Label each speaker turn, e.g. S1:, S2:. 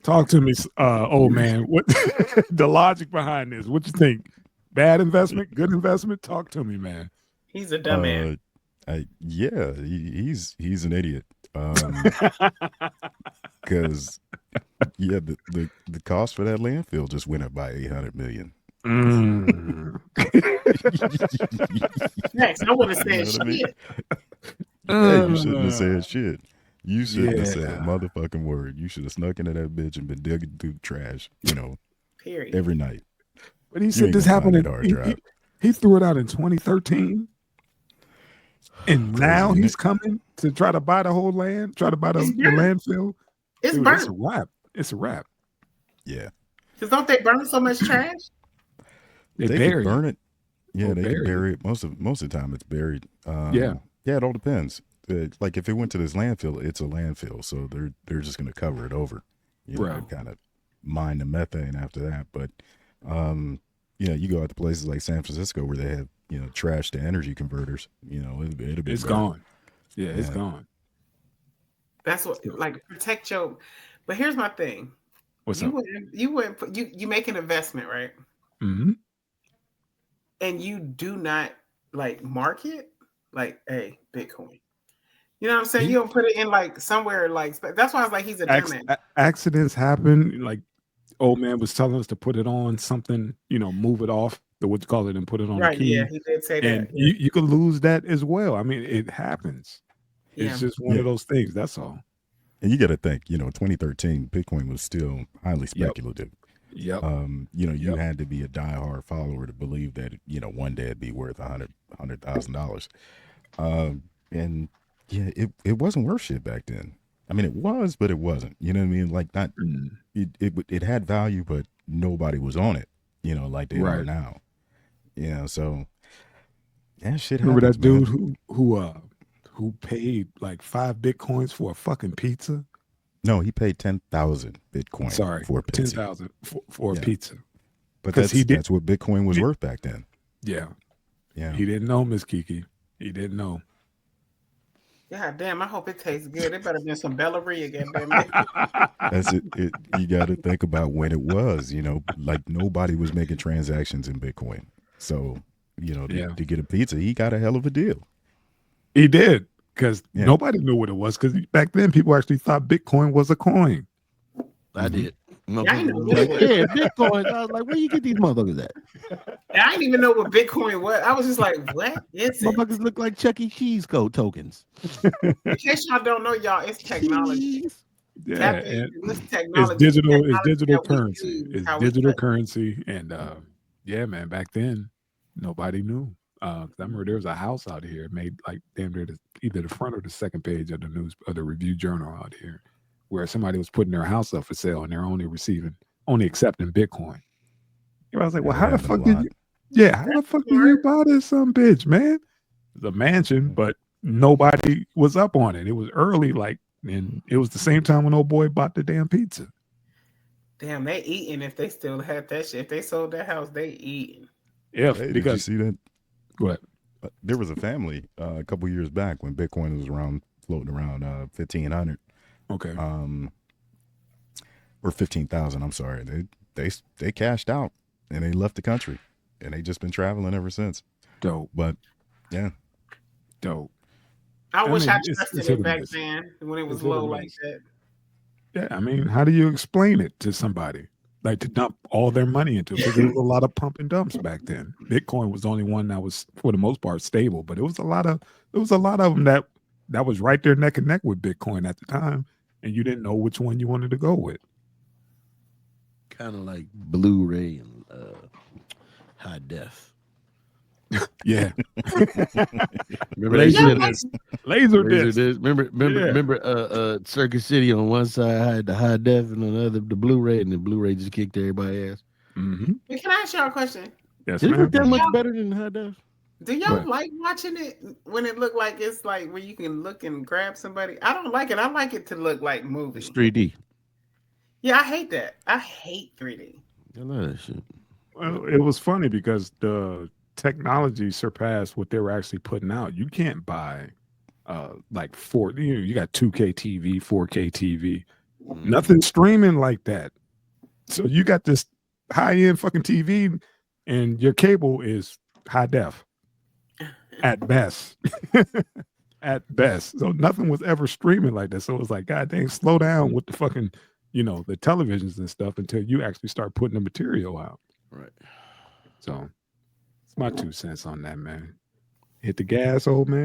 S1: Talk to me, old man. What the logic behind this? What you think? Bad investment? Good investment? Talk to me, man.
S2: He's a dumbass.
S3: Yeah, he's an idiot. Because yeah, the cost for that landfill just went up by 800 million.
S1: Mm.
S2: Next, I would have
S3: You
S2: said
S3: know what I mean?
S2: shit.
S3: Hey, you shouldn't have said shit. You shouldn't have said a
S1: Yeah.
S3: motherfucking word. You should have snuck into that bitch and been digging through the trash,
S2: Period.
S3: every night.
S1: But he
S3: You
S1: said
S3: ain't
S1: this
S3: gonna find
S1: happened
S3: that hard drive.
S1: he threw it out in 2013. And
S3: Crazy,
S1: now
S3: isn't
S1: he's
S3: it?
S1: coming to try to buy the whole land, try to buy
S2: It's
S1: the
S2: burnt.
S1: landfill.
S2: It's
S1: Dude, it's a
S2: burnt.
S1: wrap. It's a wrap.
S3: Yeah.
S2: Because don't they burn so much trash?
S1: They
S3: They could
S1: bury it
S3: burn it. Yeah,
S1: or
S3: they could
S1: bury it.
S3: bury it. Most of the time, it's buried.
S1: Yeah.
S3: Yeah, it all depends. Like if it went to this landfill, it's a landfill, so they're just gonna cover it over,
S1: Right.
S3: kind of mine the methane after that. But you go out to places like San Francisco where they have trash to energy converters. It'll be
S1: It's
S3: better.
S1: gone. Yeah, it's
S3: Yeah.
S1: gone.
S2: That's what,
S1: So,
S2: like, protect your. But here's my thing.
S1: what's up?
S2: You wouldn't put, you make an investment, right?
S1: Mm-hmm.
S2: And you do not like market, like, hey, Bitcoin. You know what I'm saying? You don't put it in like somewhere like that's why I was like he's a dumbass.
S1: Accidents happen. Like old man was telling us to put it on something, move it off the what you call it and put it on a
S2: Right? Yeah,
S1: key.
S2: he did say that.
S1: And
S2: Yeah,
S1: you could lose that as well. I mean, it happens.
S2: yeah.
S1: It's just one
S3: Yeah.
S1: of those things. That's all.
S3: And you got to think, 2013, Bitcoin was still highly
S1: Yep.
S3: speculative.
S1: Yep.
S3: You
S1: Yep.
S3: had to be a diehard follower to believe that, one day it'd be worth $100,000. And yeah, it wasn't worth shit back then. I mean, it was, but it wasn't. You know what I mean? Like not
S1: Mm,
S3: it had value, but nobody was on it. Like they are
S1: right.
S3: now. So yeah, shit
S1: Remember
S3: happens,
S1: that dude
S3: man.
S1: who paid like 5 Bitcoins for a fucking pizza?
S3: No, he paid 10,000 Bitcoin
S1: Sorry,
S3: for a pizza.
S1: 10,000 for a
S3: Yeah,
S1: pizza
S3: but
S1: because he did.
S3: that's what Bitcoin was worth back then.
S1: Yeah,
S3: Yeah,
S1: he didn't know, Miss Kiki. He didn't know.
S2: God damn, I hope it tastes good. It better be some Bellaria, goddamn it.
S3: that's it. You got to think about when it was. Like nobody was making transactions in Bitcoin, so
S1: Yeah,
S3: to get a pizza, he got a hell of a deal.
S1: he did because
S3: Yeah.
S1: nobody knew what it was because back then people actually thought Bitcoin was a coin.
S4: I did.
S2: Yeah, I
S4: Motherfuckers
S2: know
S4: was like,
S2: what
S4: yeah, Bitcoin. I was like, where you get these motherfuckers at?
S2: I didn't even know what Bitcoin was. I was just like, what is it?
S4: Motherfuckers look like Chuck E. Cheese code tokens.
S2: In case y'all don't know, y'all, it's technology.
S4: Cheese.
S1: Yeah,
S2: Tap
S1: and
S2: into this
S1: it's
S2: technology. The
S1: digital. It's
S2: technology
S1: digital
S2: that we
S1: currency.
S2: use,
S1: It's
S2: how we
S1: digital
S2: touch.
S1: currency, and yeah, man. Back then, nobody knew. 'Cause I remember there was a house out here made like damn near either the front or the second page of the news of the Review Journal out here, where somebody was putting their house up for sale and they're only accepting Bitcoin. I was like,
S3: Yeah,
S1: well,
S3: that
S1: how the
S3: happened a
S1: fuck did
S3: lot.
S1: you? Yeah, how the
S2: That's
S1: fuck did you
S2: smart.
S1: buy this some bitch, man? The mansion, but nobody was up on it. It was early, like, and it was the same time when old boy bought the damn pizza.
S2: Damn, they eating if they still had that shit. If they sold their house, they eating.
S1: If
S3: Hey, did you
S1: because
S3: see that?
S1: what?
S3: There was a family a couple years back when Bitcoin was floating around 1,500
S1: Okay,
S3: or 15,000. I'm sorry, they cashed out and they left the country, and they just been traveling ever since.
S1: dope,
S3: But yeah,
S1: dope.
S2: I
S1: I
S2: wish
S1: mean,
S2: I
S1: it's
S2: trusted
S1: hit
S2: it
S1: or
S2: back
S1: miss.
S2: then when it was
S1: It's hit or
S2: low like
S1: miss.
S2: that.
S1: Yeah, I mean, how do you explain it to somebody? Like to dump all their money into it because there was a lot of pump and dumps back then. Bitcoin was the only one that was, for the most part, stable, but it was a lot of them that was right there neck and neck with Bitcoin at the time, and you didn't know which one you wanted to go with.
S4: Kind of like Blu-ray and high def.
S1: Yeah,
S4: Remember they
S1: laser
S4: said
S1: disc, laser
S4: laser
S1: disc.
S4: disc.
S1: Yeah,
S4: Remember Circuit City on one side had the high def and on the other the Blu-ray, and the Blu-ray just kicked everybody's ass.
S1: mm-hmm.
S2: But can I ask y'all a question?
S1: Yes,
S4: Did it look
S1: ma'am.
S4: that
S2: Do
S4: much
S2: y'all
S4: better than high def?
S2: do
S1: Go
S2: y'all
S1: ahead.
S2: like watching it when it look like it's like where you can look and grab somebody? I don't like it. I like it to look like
S4: It's
S2: movie.
S4: 3D.
S2: Yeah, I hate that. I hate 3D.
S4: I love that shit.
S1: Well, it was funny because the technology surpassed what they were actually putting out. You can't buy like you got 2K TV, 4K TV. Nothing streaming like that. So you got this high end fucking TV, and your cable is high def at best. At best. So nothing was ever streaming like that. So it was like, God dang, slow down with the fucking, the televisions and stuff until you actually start putting the material out.
S4: Right.
S1: So it's my 2 cents on that, man. Hit the gas, old man.